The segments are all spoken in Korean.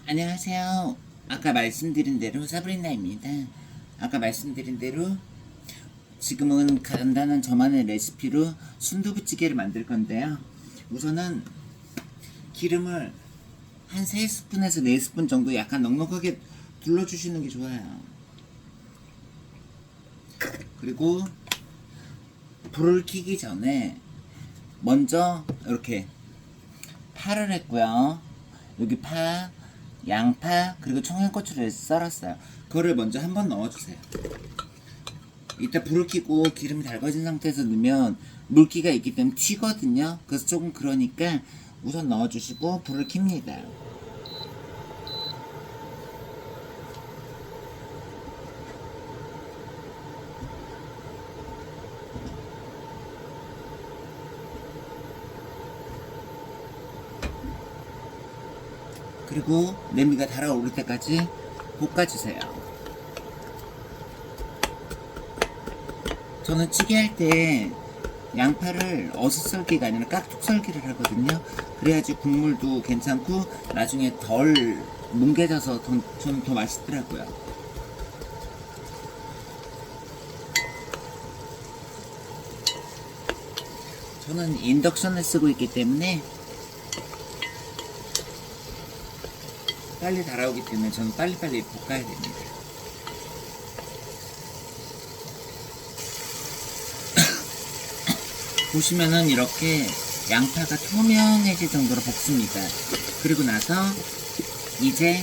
안녕하세요. 아까 말씀드린 대로 사브리나입니다. 아까 말씀드린 대로 지금은 간단한 저만의 레시피로 순두부찌개를 만들 건데요. 우선은 기름을 한 3스푼에서 4스푼 정도 약간 넉넉하게 둘러주시는 게 좋아요. 그리고 불을 켜기 전에 먼저 이렇게 파를 했고요. 여기 파, 양파, 그리고 청양고추를 썰었어요. 그거를 먼저 한번 넣어주세요. 이따 불을 켜고 기름이 달궈진 상태에서 넣으면 물기가 있기 때문에 튀거든요. 그래서 조금 그러니까 우선 넣어주시고 불을 켭니다. 그리고 냄비가 달아오를 때까지 볶아주세요. 저는 찌개 할 때 양파를 어슷썰기가 아니라 깍둑 썰기를 하거든요. 그래야지 국물도 괜찮고 나중에 덜 뭉개져서 저는 더 맛있더라고요. 저는 인덕션을 쓰고 있기 때문에 빨리 달아오기 때문에 저는 빨리빨리 볶아야 됩니다. 보시면은 이렇게 양파가 투명해질 정도로 볶습니다. 그리고 나서 이제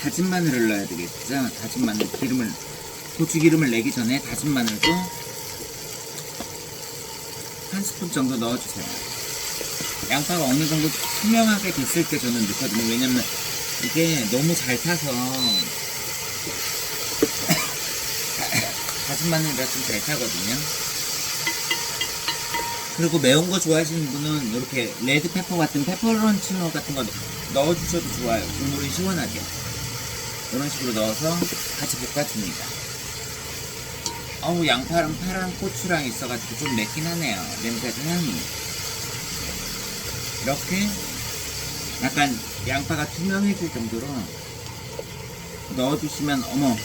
다진 마늘을 넣어야 되겠죠. 다진 마늘 기름을 고추기름을 내기 전에 다진 마늘도 한 스푼 정도 넣어주세요. 양파가 어느 정도 투명하게 됐을 때 저는 넣거든요. 왜냐면 이게 너무 잘 타서 다진 마늘이라 좀 잘 타거든요. 그리고 매운 거 좋아하시는 분은 이렇게 레드페퍼 같은 페퍼론치노 같은 거 넣어주셔도 좋아요. 국물이 시원하게 이런 식으로 넣어서 같이 볶아줍니다. 어우, 양파랑 파랑 고추랑 있어가지고 좀 맵긴 하네요. 냄새도 향이 이렇게 약간 양파가 투명해질 정도로 넣어주시면 어머,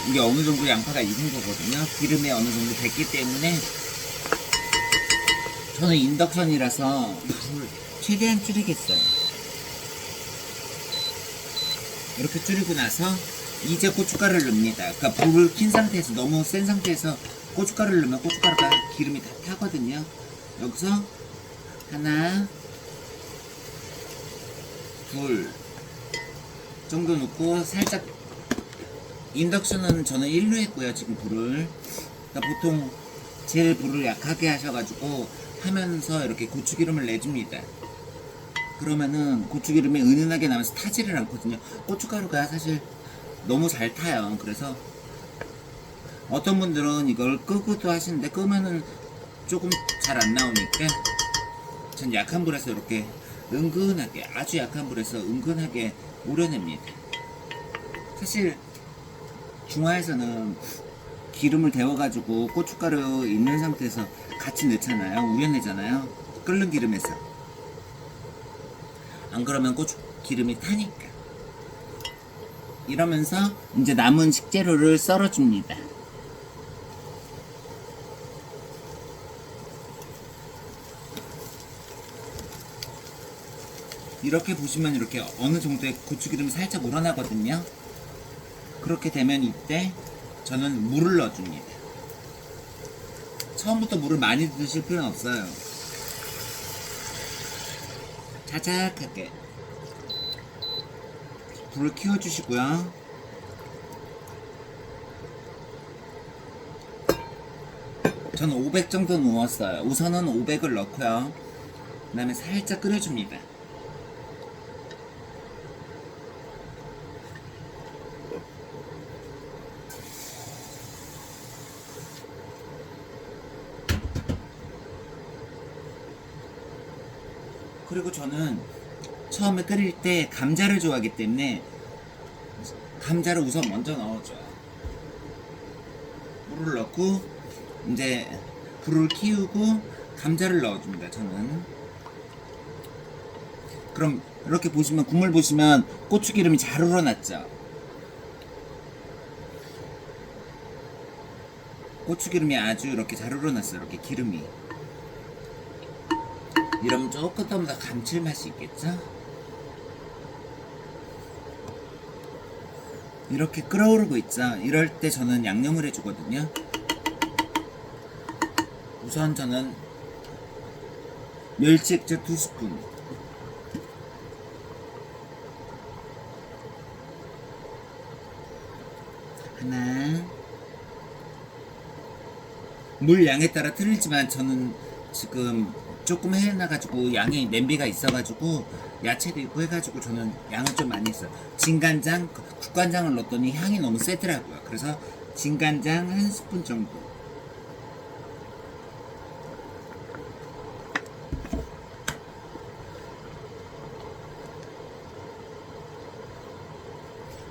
이게 어느 정도 양파가 익은 거거든요. 기름에 어느 정도 됐기 때문에 저는 인덕션이라서 불을 최대한 줄이겠어요. 이렇게 줄이고 나서 이제 고춧가루를 넣습니다. 그러니까 불을 킨 상태에서 너무 센 상태에서 고춧가루를 넣으면 고춧가루가 기름이 다 타거든요. 여기서 하나, 둘 정도 넣고 살짝 인덕션은 저는 1로 했고요. 지금 불을 그러니까 보통 제일 불을 약하게 하셔가지고 하면서 이렇게 고추기름을 내줍니다. 그러면은 고추기름이 은은하게 나면서 타지를 않거든요. 고춧가루가 사실 너무 잘 타요. 그래서 어떤 분들은 이걸 끄고도 하시는데 끄면은 조금 잘 안 나오니까 전 약한 불에서 이렇게 은근하게, 아주 약한 불에서 은근하게 우려냅니다. 사실 중화에서는 기름을 데워가지고 고춧가루 있는 상태에서 같이 넣잖아요. 우려내잖아요. 끓는 기름에서. 안 그러면 고추 기름이 타니까. 이러면서 이제 남은 식재료를 썰어줍니다. 이렇게 보시면 이렇게 어느 정도의 고추기름이 살짝 우러나거든요. 그렇게 되면 이때 저는 물을 넣어줍니다. 처음부터 물을 많이 드실 필요는 없어요. 자작하게 불을 키워주시고요. 저는 500 정도 넣었어요. 우선은 500을 넣고요. 그 다음에 살짝 끓여줍니다. 그리고 저는 처음에 끓일 때 감자를 좋아하기 때문에 감자를 우선 먼저 넣어줘요. 물을 넣고 이제 불을 키우고 감자를 넣어줍니다. 저는 그럼 이렇게 보시면 국물 보시면 고추기름이 잘 우러났죠. 고추기름이 아주 이렇게 잘 우러났어요. 이렇게 기름이. 이러면 조금 더 감칠맛이 있겠죠? 이렇게 끓어오르고 있죠. 이럴 때 저는 양념을 해주거든요. 우선 저는 멸치 액젓 2스푼, 하나, 물 양에 따라 틀리지만 저는 지금 조금 해놔가지고 양이 냄비가 있어가지고 야채도 있고 해가지고 저는 양을 좀 많이 했어요. 진간장, 국간장을 넣었더니 향이 너무 세더라고요. 그래서 진간장 1스푼 정도.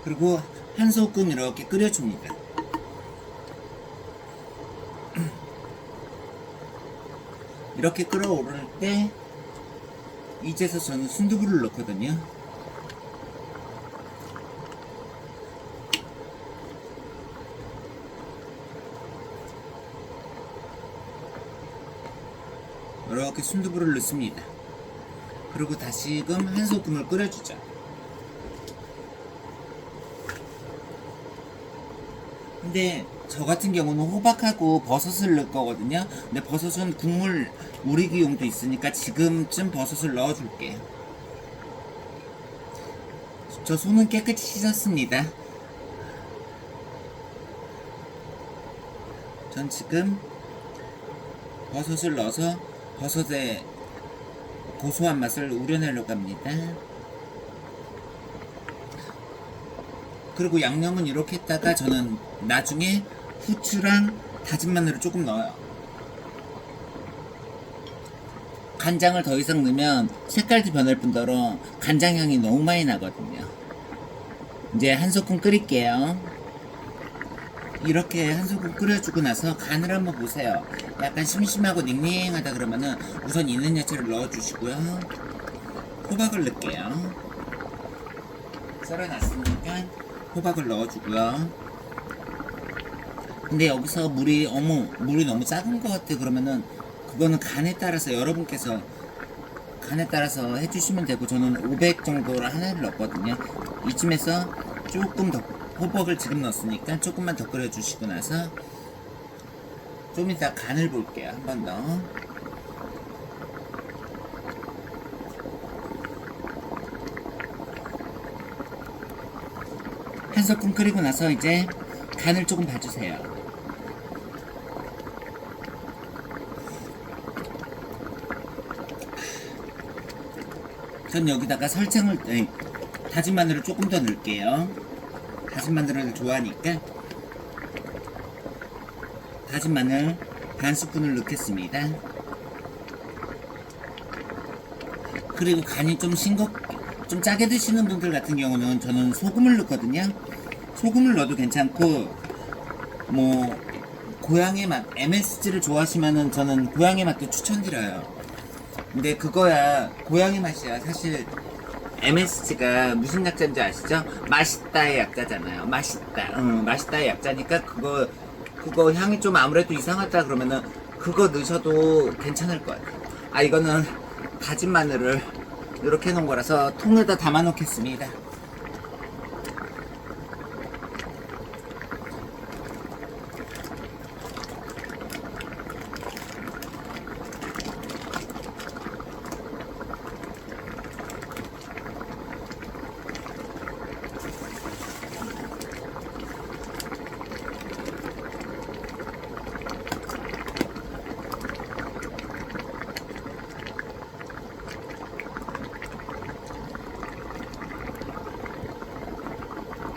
그리고 한 소끔 이렇게 끓여줍니다. 이렇게 끓어오를 때 이제서 저는 순두부를 넣거든요. 이렇게 순두부를 넣습니다. 그리고 다시금 한 소금을 끓여주죠. 근데 저 같은 경우는 호박하고 버섯을 넣을 거거든요. 근데 버섯은 국물 우리기용도 있으니까 지금쯤 버섯을 넣어줄게요. 저 손은 깨끗이 씻었습니다. 전 지금 버섯을 넣어서 버섯의 고소한 맛을 우려내려고 합니다. 그리고 양념은 이렇게 했다가 저는 나중에 후추랑 다진 마늘을 조금 넣어요. 간장을 더 이상 넣으면 색깔도 변할 뿐더러 간장향이 너무 많이 나거든요. 이제 한 소끔 끓일게요. 이렇게 한 소끔 끓여주고 나서 간을 한번 보세요. 약간 심심하고 닝닝하다 그러면은 우선 있는 야채를 넣어주시고요. 호박을 넣을게요. 썰어놨으니까 호박을 넣어주고요. 근데 여기서 물이 너무 작은 것 같아 그러면은 그거는 간에 따라서 여러분께서 간에 따라서 해주시면 되고, 저는 500 정도를 하나를 넣었거든요. 이쯤에서 조금 더 호박을 지금 넣었으니까 조금만 더 끓여주시고 나서 좀 이따 간을 볼게요. 한 번 더. 한 소끔 끓이고 나서 이제 간을 조금 봐주세요. 전 여기다가 다진 마늘을 조금 더 넣을게요. 다진 마늘을 좋아하니까 다진 마늘 반 스푼을 넣겠습니다. 그리고 간이 좀 짜게 드시는 분들 같은 경우는 저는 소금을 넣거든요. 소금을 넣어도 괜찮고, 뭐 고향의 맛, MSG를 좋아하시면은 저는 고향의 맛도 추천드려요. 근데 그거야 고향의 맛이야. 사실 MSG가 무슨 약자인지 아시죠? 맛있다의 약자잖아요. 맛있다의 약자니까 그거 향이 좀 아무래도 이상하다 그러면은 그거 넣으셔도 괜찮을 것 같아요. 이거는 다진 마늘을 이렇게 해놓은 거라서 통에다 담아 놓겠습니다.